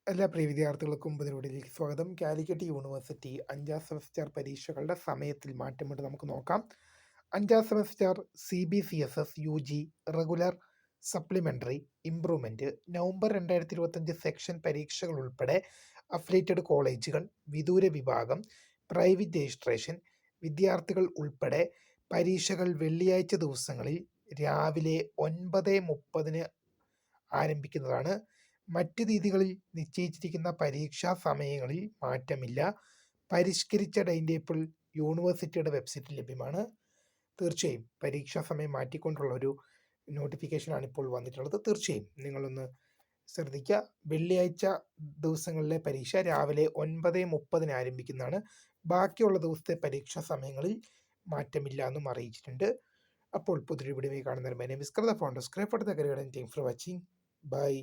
എല്ലാ പ്രിയ വിദ്യാർത്ഥികൾക്കും പുതിയൊരു സ്വാഗതം. കാലിക്കറ്റ് യൂണിവേഴ്സിറ്റി 5ാം സെമസ്റ്റർ പരീക്ഷകളുടെ സമയത്തിൽ മാറ്റമുണ്ട് നമുക്ക് നോക്കാം. 5ാം semester CBCSS UG regular supplementary improvement November 2025 section പരീക്ഷകൾ ഉൾപ്പെടെ അഫിലിയേറ്റഡ് കോളേജുകൾ, വിദൂര വിഭാഗം, പ്രൈവറ്റ് രജിസ്ട്രേഷൻ വിദ്യാർത്ഥികൾ ഉൾപ്പെടെ പരീക്ഷകൾ വെള്ളിയാഴ്ച ദിവസങ്ങളിൽ രാവിലെ 9:30 ആരംഭിക്കുന്നതാണ്. മറ്റ് തീയതികളിൽ നിശ്ചയിച്ചിരിക്കുന്ന പരീക്ഷാ സമയങ്ങളിൽ മാറ്റമില്ല. പരിഷ്കരിച്ച ടൈം ടേബിൾ യൂണിവേഴ്സിറ്റിയുടെ വെബ്സൈറ്റിൽ ലഭ്യമാണ്. തീർച്ചയായും പരീക്ഷാ സമയം മാറ്റിക്കൊണ്ടുള്ള ഒരു നോട്ടിഫിക്കേഷനാണ് ഇപ്പോൾ വന്നിട്ടുള്ളത്. തീർച്ചയായും നിങ്ങളൊന്ന് ശ്രദ്ധിക്കുക. വെള്ളിയാഴ്ച ദിവസങ്ങളിലെ പരീക്ഷ രാവിലെ 9:30 ആരംഭിക്കുന്നതാണ്. ബാക്കിയുള്ള ദിവസത്തെ പരീക്ഷാ സമയങ്ങളിൽ മാറ്റമില്ല എന്നും അറിയിച്ചിട്ടുണ്ട്. അപ്പോൾ പുതിയൊരു വീഡിയോയിൽ കാണുന്നവരെ my name is Krutha founder scribe for the career and thanks for watching. By.